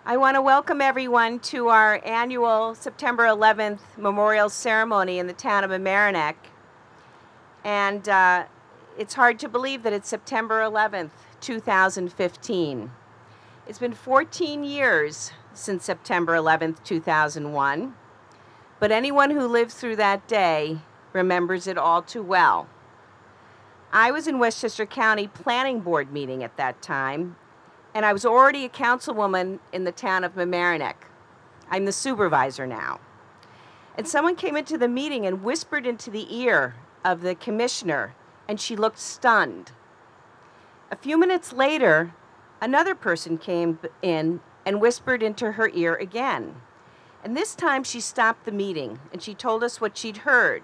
I want to welcome everyone to our annual September 11th memorial ceremony in the town of Mamaroneck. And it's hard to believe that it's September 11th, 2015. It's been 14 years since September 11th, 2001. But anyone who lived through that day remembers it all too well. I was in Westchester County Planning Board meeting at that time, and I was already a councilwoman in the town of Mamaroneck. I'm the supervisor now. And someone came into the meeting and whispered into the ear of the commissioner, and she looked stunned. A few minutes later, another person came in and whispered into her ear again. And this time she stopped the meeting and she told us what she'd heard.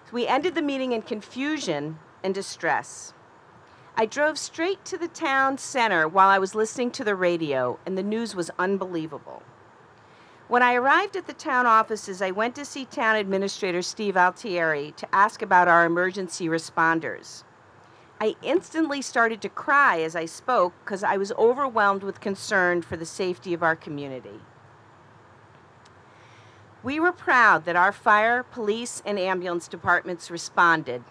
So we ended the meeting in confusion and distress. I drove straight to the town center while I was listening to the radio, and the news was unbelievable. When I arrived at the town offices, I went to see Town Administrator Steve Altieri to ask about our emergency responders. I instantly started to cry as I spoke because I was overwhelmed with concern for the safety of our community. We were proud that our fire, police, and ambulance departments responded,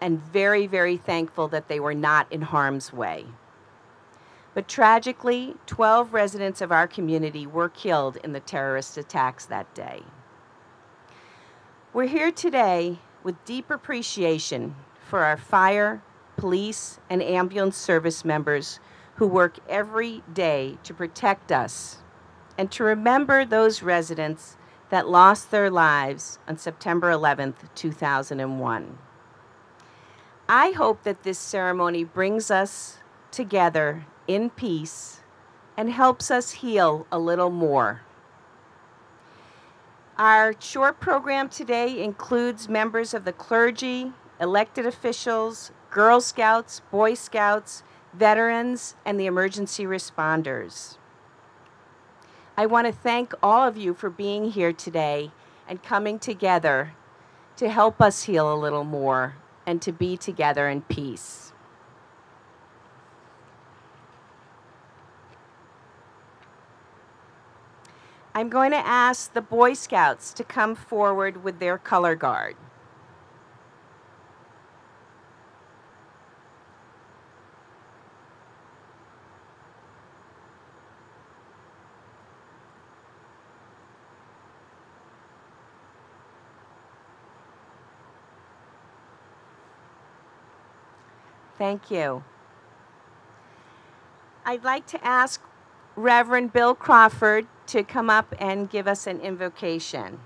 and very, very thankful that they were not in harm's way. But tragically, 12 residents of our community were killed in the terrorist attacks that day. We're here today with deep appreciation for our fire, police, and ambulance service members who work every day to protect us, and to remember those residents that lost their lives on September 11th, 2001. I hope that this ceremony brings us together in peace and helps us heal a little more. Our short program today includes members of the clergy, elected officials, Girl Scouts, Boy Scouts, veterans, and the emergency responders. I want to thank all of you for being here today and coming together to help us heal a little more and to be together in peace. I'm going to ask the Boy Scouts to come forward with their color guard. Thank you. I'd like to ask Reverend Bill Crawford to come up and give us an invocation.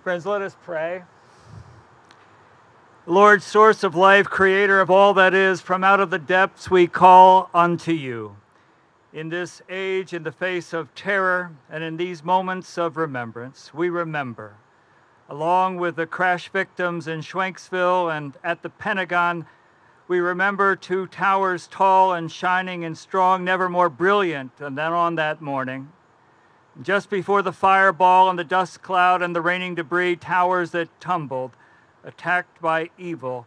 Friends, let us pray. Lord, source of life, creator of all that is, from out of the depths we call unto you. In this age, in the face of terror, and in these moments of remembrance, we remember. Along with the crash victims in Schwenksville and at the Pentagon, we remember two towers tall and shining and strong, never more brilliant than on that morning. Just before the fireball and the dust cloud and the raining debris, towers that tumbled, attacked by evil,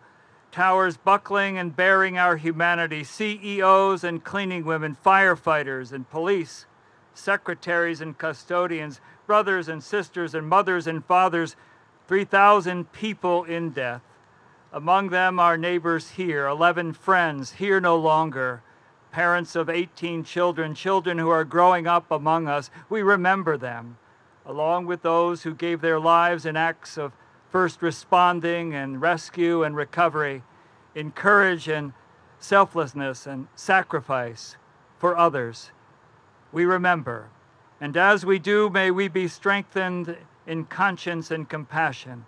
towers buckling and bearing our humanity, CEOs and cleaning women, firefighters and police, secretaries and custodians, brothers and sisters and mothers and fathers, 3,000 people in death. Among them our neighbors here, 11 friends here no longer, parents of 18 children, children who are growing up among us. We remember them, along with those who gave their lives in acts of first responding and rescue and recovery, in courage and selflessness and sacrifice for others. We remember, and as we do, may we be strengthened in conscience and compassion,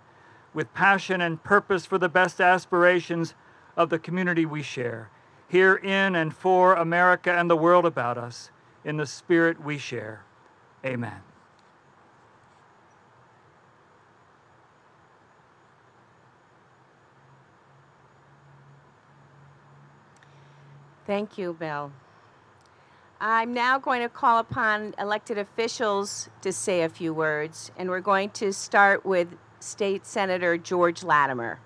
with passion and purpose for the best aspirations of the community we share, here in and for America and the world about us, in the spirit we share. Amen. Thank you, Bill. I'm now going to call upon elected officials to say a few words, and we're going to start with State Senator George Latimer.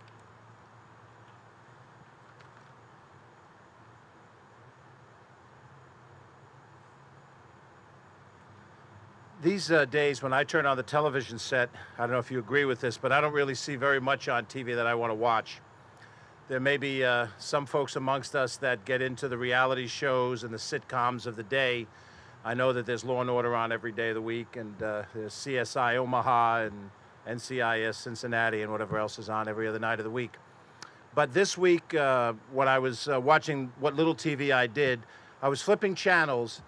These days, when I turn on the television set, I don't know if you agree with this, but I don't really see very much on TV that I want to watch. There may be some folks amongst us that get into the reality shows and the sitcoms of the day. I know that there's Law and Order on every day of the week, and there's CSI Omaha and NCIS Cincinnati and whatever else is on every other night of the week. But this week, when I was watching what little TV I did, I was flipping channels,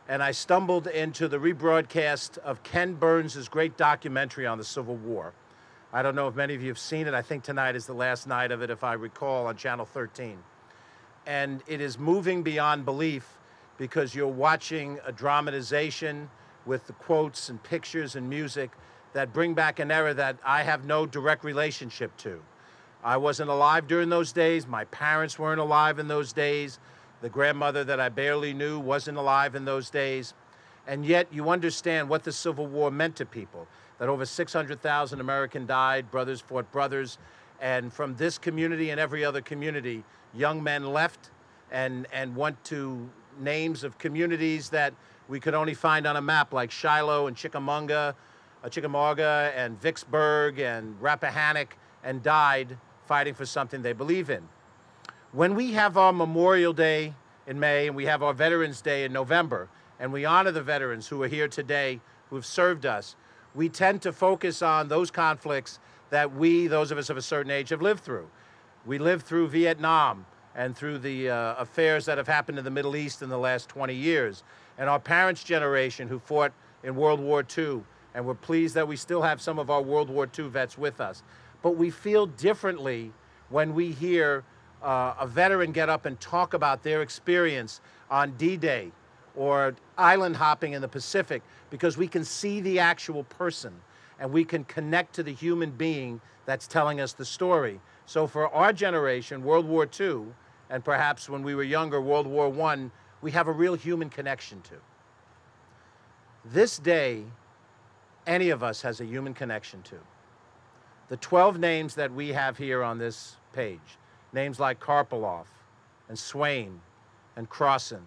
and I stumbled into the rebroadcast of Ken Burns' great documentary on the Civil War. I don't know if many of you have seen it. I think tonight is the last night of it, if I recall, on Channel 13. And it is moving beyond belief because you're watching a dramatization with the quotes and pictures and music that bring back an era that I have no direct relationship to. I wasn't alive during those days. My parents weren't alive in those days. The grandmother that I barely knew wasn't alive in those days. And yet you understand what the Civil War meant to people, that over 600,000 Americans died, brothers fought brothers, and from this community and every other community, young men left and went to names of communities that we could only find on a map, like Shiloh and Chickamauga and Vicksburg and Rappahannock, and died fighting for something they believe in. When we have our Memorial Day in May and we have our Veterans Day in November, and we honor the veterans who are here today, who have served us, we tend to focus on those conflicts that we, those of us of a certain age, have lived through. We lived through Vietnam and through the affairs that have happened in the Middle East in the last 20 years. And our parents' generation who fought in World War II, and we're pleased that we still have some of our World War II vets with us. But we feel differently when we hear a veteran get up and talk about their experience on D-Day or island hopping in the Pacific, because we can see the actual person and we can connect to the human being that's telling us the story. So for our generation, World War II, and perhaps when we were younger, World War I, we have a real human connection to. This day, any of us has a human connection to. The 12 names that we have here on this page, names like Karpoloff and Swain and Crossan,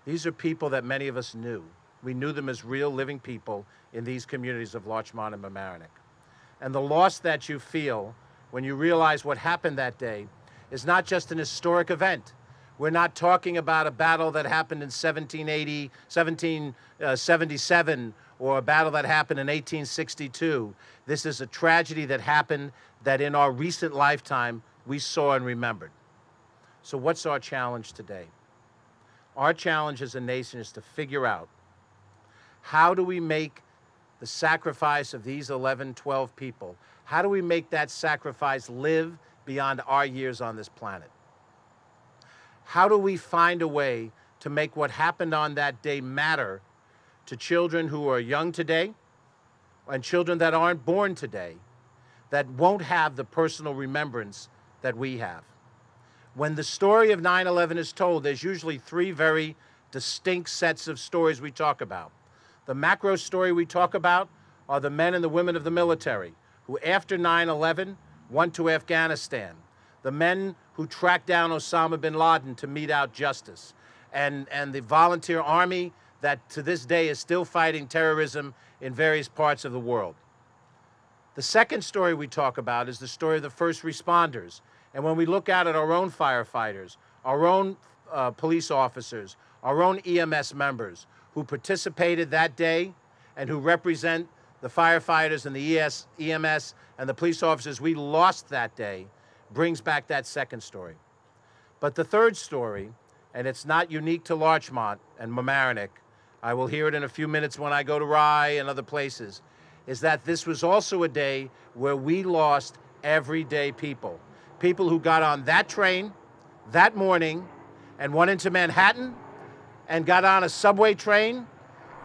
these are people that many of us knew. We knew them as real living people in these communities of Larchmont and Mamaroneck. And the loss that you feel when you realize what happened that day is not just an historic event. We're not talking about a battle that happened in 1777 or a battle that happened in 1862. This is a tragedy that happened that in our recent lifetime we saw and remembered. So what's our challenge today? Our challenge as a nation is to figure out, how do we make the sacrifice of these 11, 12 people, how do we make that sacrifice live beyond our years on this planet? How do we find a way to make what happened on that day matter to children who are young today and children that aren't born today, that won't have the personal remembrance that we have? When the story of 9/11 is told, there's usually three very distinct sets of stories we talk about. The macro story we talk about are the men and the women of the military who, after 9/11, went to Afghanistan. The men who tracked down Osama bin Laden to mete out justice. And the volunteer army that to this day is still fighting terrorism in various parts of the world. The second story we talk about is the story of the first responders. And when we look out at our own firefighters, our own police officers, our own EMS members who participated that day and who represent the firefighters and the EMS and the police officers we lost that day, brings back that second story. But the third story, and it's not unique to Larchmont and Mamaroneck, I will hear it in a few minutes when I go to Rye and other places, is that this was also a day where we lost everyday people. People who got on that train that morning and went into Manhattan and got on a subway train.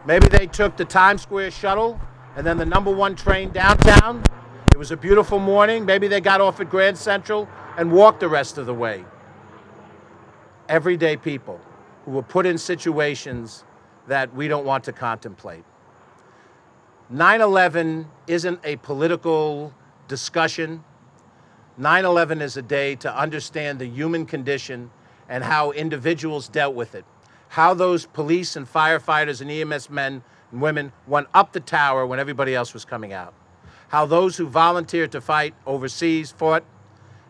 Maybe they took the Times Square shuttle and then the #1 train downtown. It was a beautiful morning. Maybe they got off at Grand Central and walked the rest of the way. Everyday people who were put in situations that we don't want to contemplate. 9/11 isn't a political discussion. 9/11 is a day to understand the human condition and how individuals dealt with it. How those police and firefighters and EMS men and women went up the tower when everybody else was coming out. How those who volunteered to fight overseas fought.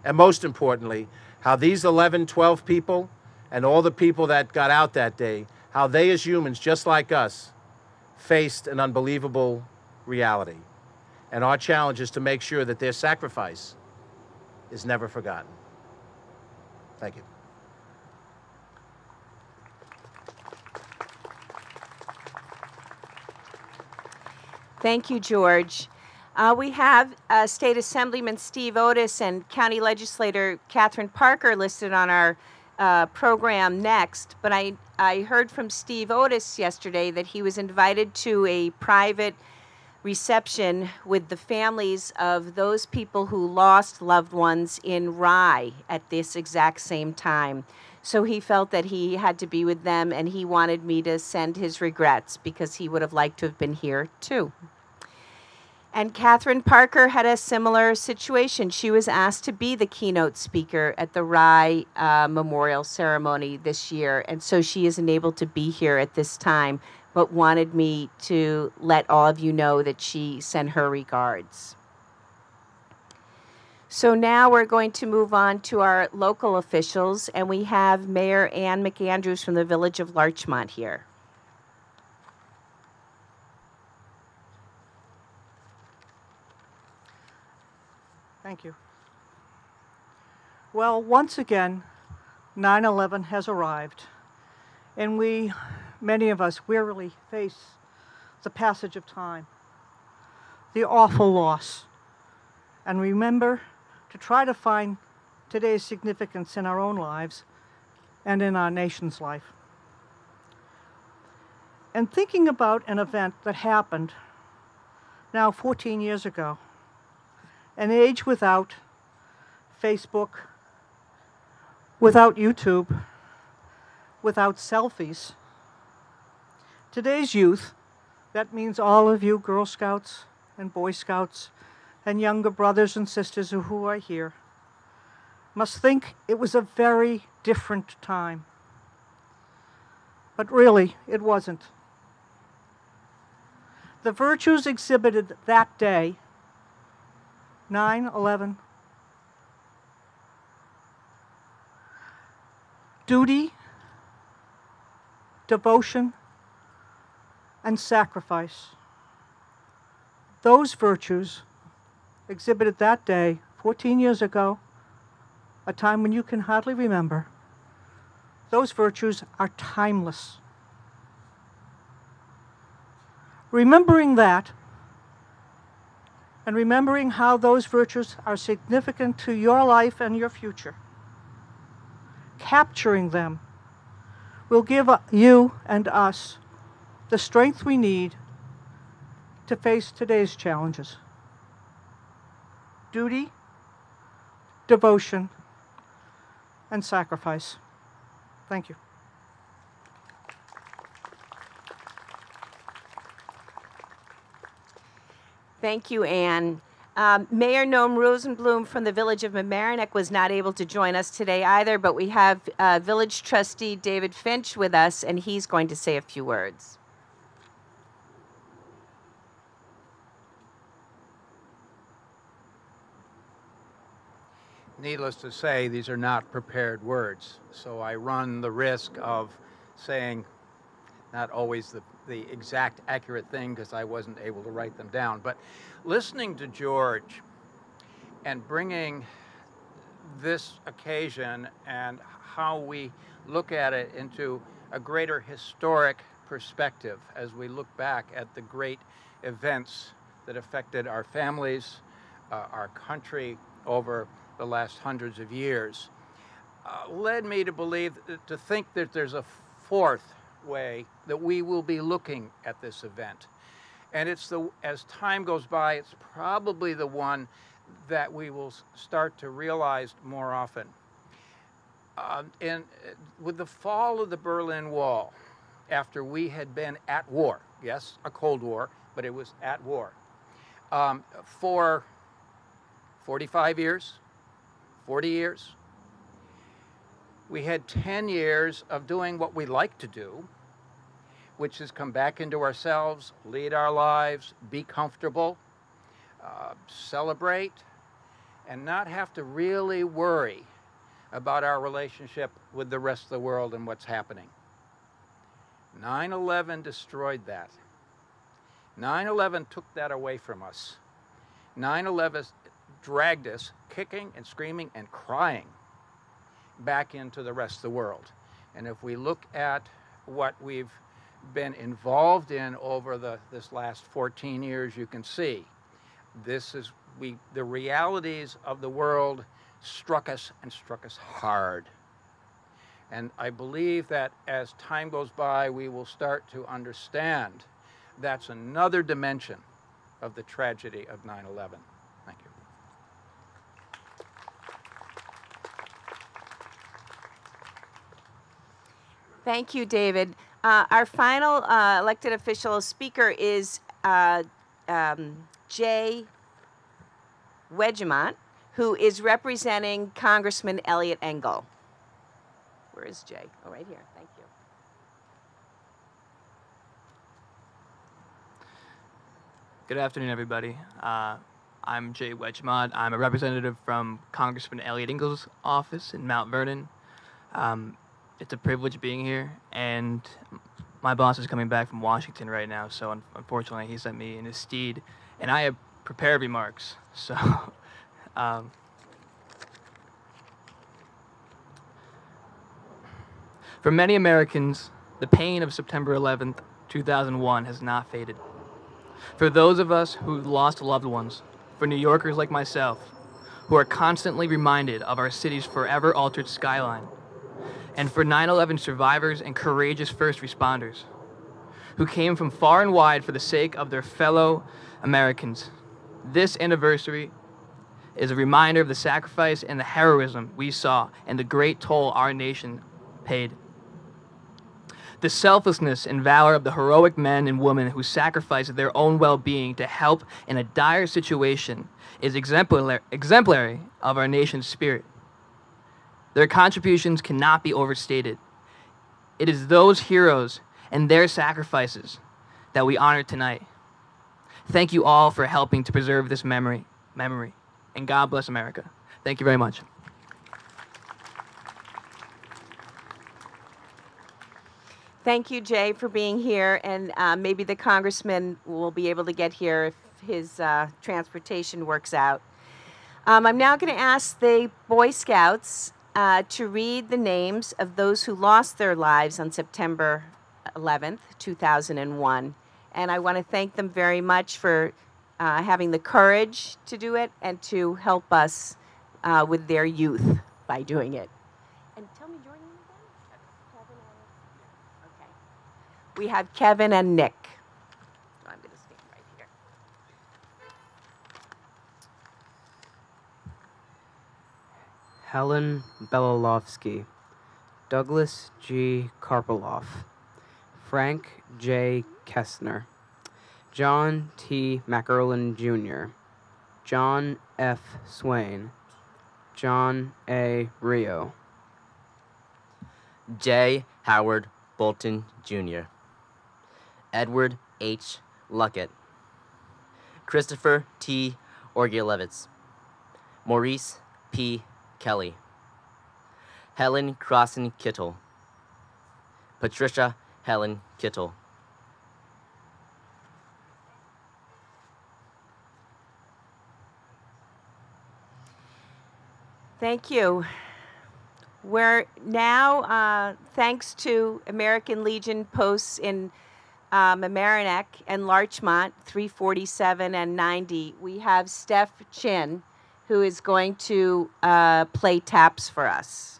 And most importantly, how these 11, 12 people and all the people that got out that day, how they as humans, just like us, faced an unbelievable reality. And our challenge is to make sure that their sacrifice is never forgotten. Thank you. Thank you, George. We have State Assemblyman Steve Otis and County Legislator Catherine Parker listed on our program next, but I heard from Steve Otis yesterday that he was invited to a private reception with the families of those people who lost loved ones in Rye at this exact same time. So he felt that he had to be with them, and he wanted me to send his regrets because he would have liked to have been here too. And Catherine Parker had a similar situation. She was asked to be the keynote speaker at the Rye Memorial Ceremony this year, and so she isn't able to be here at this time, but wanted me to let all of you know that she sent her regards. So now we're going to move on to our local officials, and we have Mayor Ann McAndrews from the Village of Larchmont here. Thank you. Well, once again, 9/11 has arrived, and many of us wearily face the passage of time, the awful loss, and remember to try to find today's significance in our own lives and in our nation's life. And thinking about an event that happened now 14 years ago, an age without Facebook, without YouTube, without selfies. Today's youth, that means all of you Girl Scouts and Boy Scouts and younger brothers and sisters who are here, must think it was a very different time. But really, it wasn't. The virtues exhibited that day, 9/11, duty, devotion, and sacrifice. Those virtues exhibited that day, 14 years ago, a time when you can hardly remember, those virtues are timeless. Remembering that, and remembering how those virtues are significant to your life and your future, capturing them will give you and us the strength we need to face today's challenges. Duty, devotion, and sacrifice. Thank you. Thank you, Anne. Mayor Noam Rosenblum from the Village of Mamaroneck was not able to join us today either, but we have Village Trustee David Finch with us, and he's going to say a few words. Needless to say, these are not prepared words, so I run the risk of saying not always the exact accurate thing because I wasn't able to write them down. But listening to George and bringing this occasion and how we look at it into a greater historic perspective as we look back at the great events that affected our families, our country over the last hundreds of years, led me to believe, to think that there's a fourth way that we will be looking at this event. And it's as time goes by, it's probably the one that we will start to realize more often. With the fall of the Berlin Wall after we had been at war. Yes, a Cold War, but it was at war. For 45 years, 40 years. We had 10 years of doing what we like to do, which is come back into ourselves, lead our lives, be comfortable, celebrate, and not have to really worry about our relationship with the rest of the world and what's happening. 9/11 destroyed that. 9/11 took that away from us. 9/11 dragged us kicking and screaming and crying back into the rest of the world. And if we look at what we've been involved in over this last 14 years, you can see the realities of the world struck us and struck us hard. And I believe that as time goes by, we will start to understand that's another dimension of the tragedy of 9/11. Thank you. Thank you, David. Our final elected official speaker is Jay Wedgemont, who is representing Congressman Elliot Engel. Where is Jay? Oh, right here. Thank you. Good afternoon, everybody. I'm Jay Wedgemont. I'm a representative from Congressman Elliot Engel's office in Mount Vernon. It's a privilege being here, and my boss is coming back from Washington right now, so unfortunately he sent me in his steed, and I have prepared remarks. So, for many Americans, the pain of September 11th, 2001 has not faded. For those of us who lost loved ones, for New Yorkers like myself, who are constantly reminded of our city's forever altered skyline, and for 9/11 survivors and courageous first responders, who came from far and wide for the sake of their fellow Americans, this anniversary is a reminder of the sacrifice and the heroism we saw and the great toll our nation paid. The selflessness and valor of the heroic men and women who sacrificed their own well-being to help in a dire situation is exemplary of our nation's spirit. Their contributions cannot be overstated. It is those heroes and their sacrifices that we honor tonight. Thank you all for helping to preserve this memory, and God bless America. Thank you very much. Thank you, Jay, for being here, and maybe the congressman will be able to get here if his transportation works out. I'm now going to ask the Boy Scouts to read the names of those who lost their lives on September 11th, 2001. And I want to thank them very much for having the courage to do it and to help us with their youth by doing it. And tell me your name again? Kevin and... Okay. We have Kevin and Nick. I'm going to stand right here. Helen Belalovsky, Douglas G. Karpoloff, Frank J. Kestner, John T. Mackerlin Jr., John F. Swain, John A. Rio, J. Howard Bolton Jr., Edward H. Luckett, Christopher T. Orgielewicz, Maurice P. Kelly, Helen Crossan Kittle, Patricia Helen Kittle. Thank you. We're now, thanks to American Legion posts in Mamaroneck and Larchmont, 347 and 90, we have Steph Chin, who is going to play taps for us.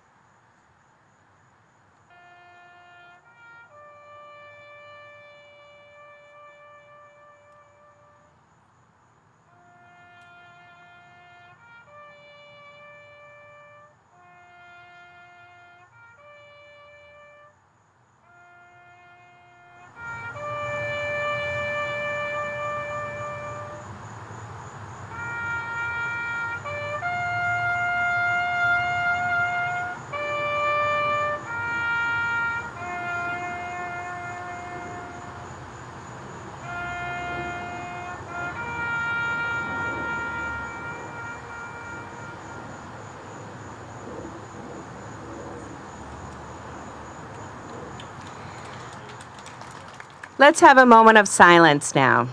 Let's have a moment of silence now.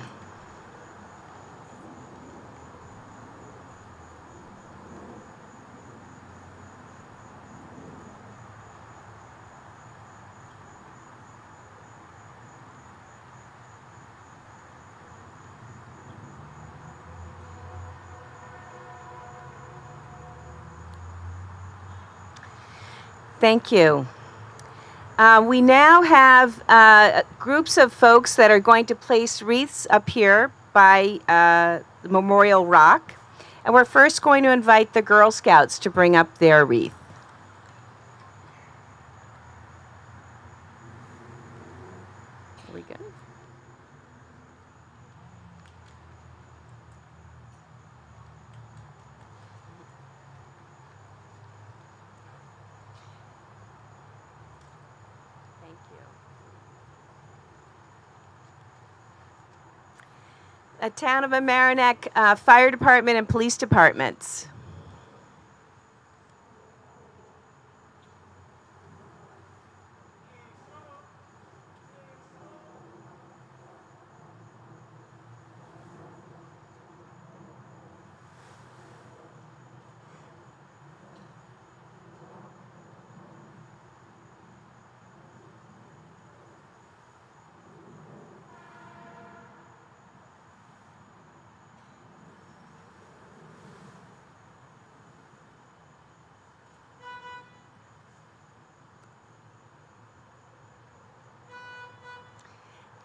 Thank you. We now have groups of folks that are going to place wreaths up here by the Memorial Rock. And we're first going to invite the Girl Scouts to bring up their wreath. Here we go. Thank you. The Town of Mamaroneck Fire Department and Police Departments.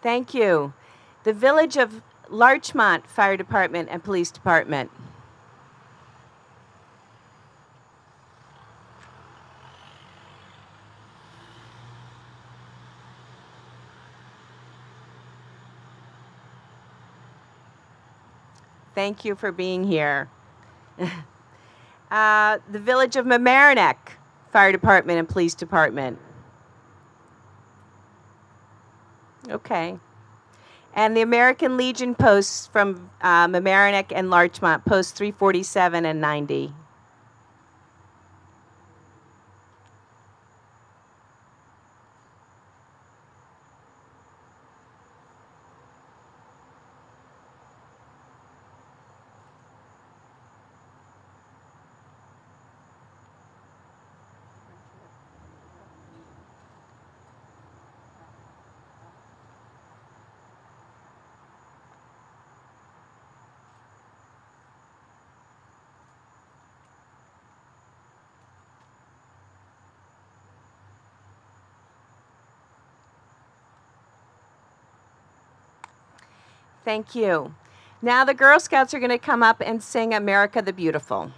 Thank you. The Village of Larchmont Fire Department and Police Department. Thank you for being here. The Village of Mamaroneck Fire Department and Police Department. Okay. And the American Legion posts from Mamaroneck and Larchmont, posts 347 and 90. Thank you. Now the Girl Scouts are going to come up and sing America the Beautiful.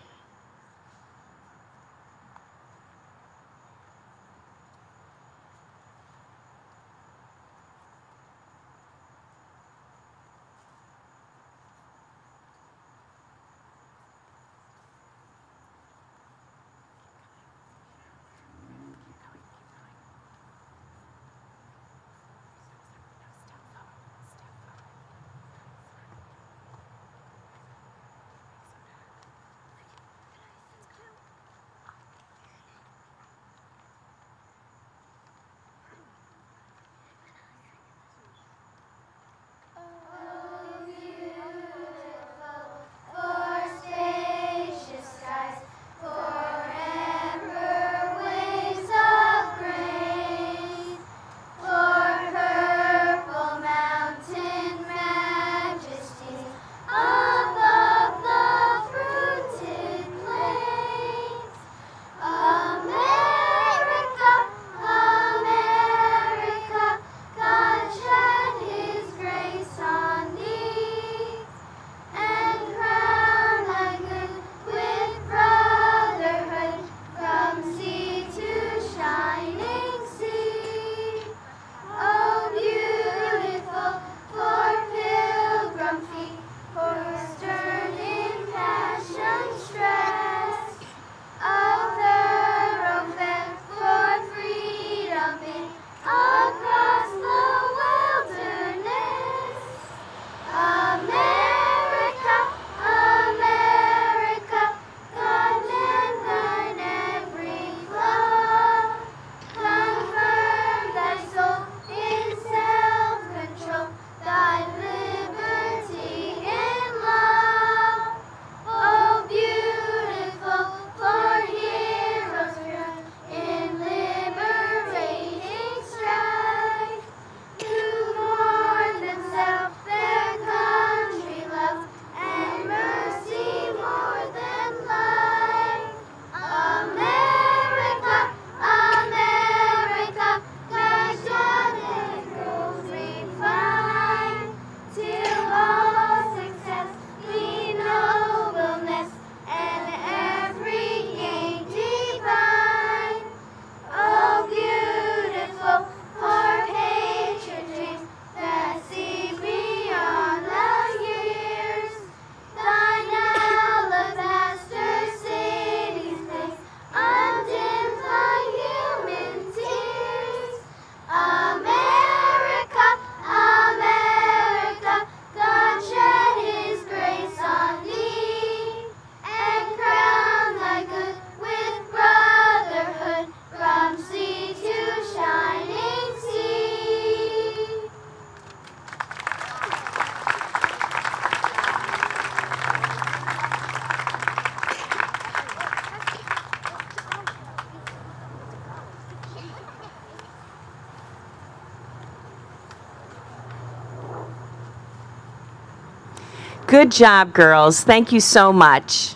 Good job, girls. Thank you so much.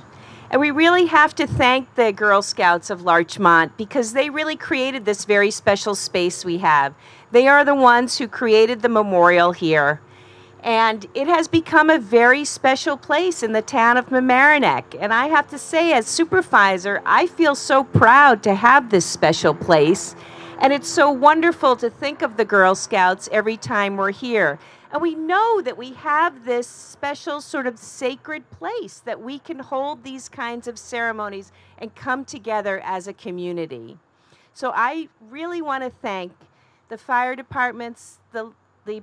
And we really have to thank the Girl Scouts of Larchmont because they really created this very special space we have. They are the ones who created the memorial here. And it has become a very special place in the town of Mamaroneck. And I have to say, as supervisor, I feel so proud to have this special place. And it's so wonderful to think of the Girl Scouts every time we're here. And we know that we have this special sort of sacred place that we can hold these kinds of ceremonies and come together as a community. So I really want to thank the fire departments, the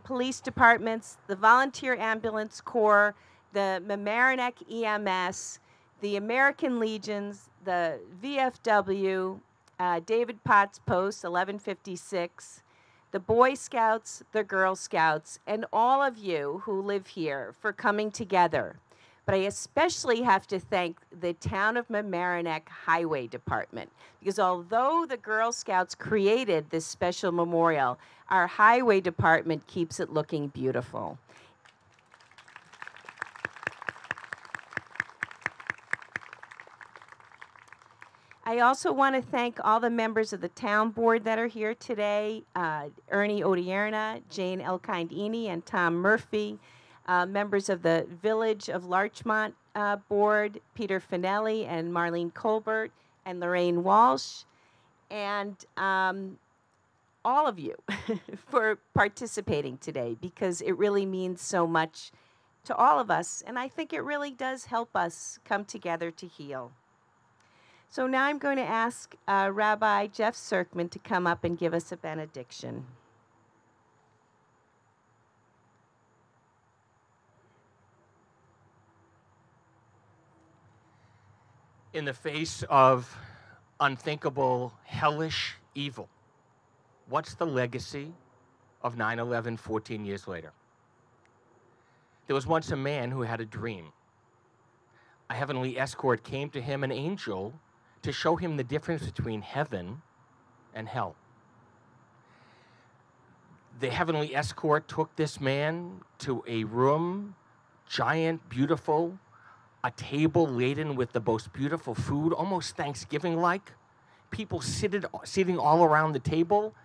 police departments, the volunteer ambulance corps, the Mamaroneck EMS, the American Legions, the VFW, David Potts Post 1156, the Boy Scouts, the Girl Scouts, and all of you who live here for coming together. But I especially have to thank the Town of Mamaroneck Highway Department, because although the Girl Scouts created this special memorial, our Highway Department keeps it looking beautiful. I also want to thank all the members of the town board that are here today, Ernie Odierna, Jane Elkind-Eny, and Tom Murphy, members of the Village of Larchmont board, Peter Finelli and Marlene Colbert, and Lorraine Walsh, and all of you for participating today, because it really means so much to all of us, and I think it really does help us come together to heal. So now I'm going to ask Rabbi Jeff Serkman to come up and give us a benediction. In the face of unthinkable, hellish evil, what's the legacy of 9/11 14 years later? There was once a man who had a dream. A heavenly escort came to him, an angel, to show him the difference between heaven and hell. The heavenly escort took this man to a room, giant, beautiful, a table laden with the most beautiful food, almost Thanksgiving-like. People sitting all around the table,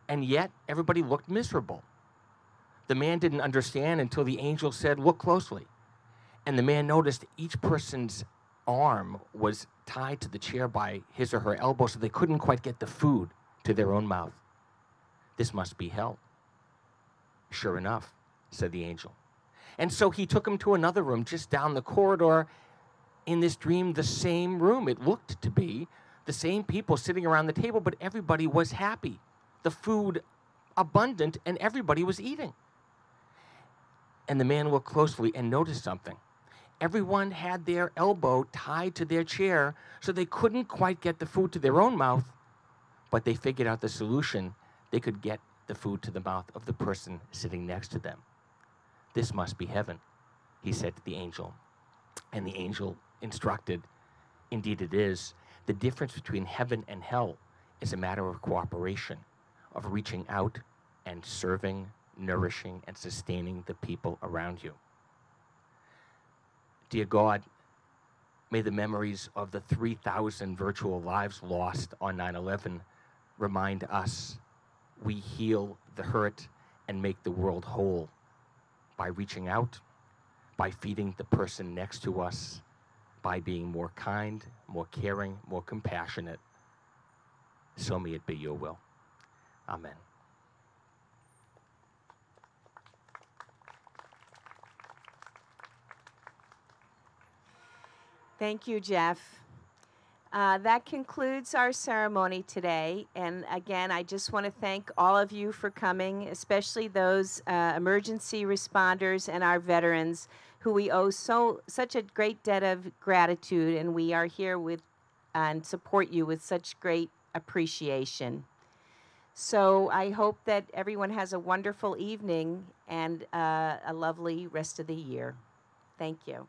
and yet everybody looked miserable. The man didn't understand until the angel said, "Look closely." And the man noticed each person's arm was tied to the chair by his or her elbow, so they couldn't quite get the food to their own mouth. This must be hell. Sure enough, said the angel. And so he took him to another room just down the corridor. In this dream, the same room. It looked to be the same people sitting around the table, but everybody was happy. The food abundant, and everybody was eating. And the man looked closely and noticed something. Everyone had their elbow tied to their chair, so they couldn't quite get the food to their own mouth, but they figured out the solution. They could get the food to the mouth of the person sitting next to them. This must be heaven, he said to the angel. And the angel instructed, indeed it is. The difference between heaven and hell is a matter of cooperation, of reaching out and serving, nourishing, and sustaining the people around you. Dear God, may the memories of the 3,000 virtual lives lost on 9/11 remind us we heal the hurt and make the world whole by reaching out, by feeding the person next to us, by being more kind, more caring, more compassionate. So may it be your will. Amen. Thank you, Jeff. That concludes our ceremony today. And again, I just want to thank all of you for coming, especially those emergency responders and our veterans who we owe such a great debt of gratitude, and we are here with and support you with such great appreciation. So I hope that everyone has a wonderful evening and a lovely rest of the year. Thank you.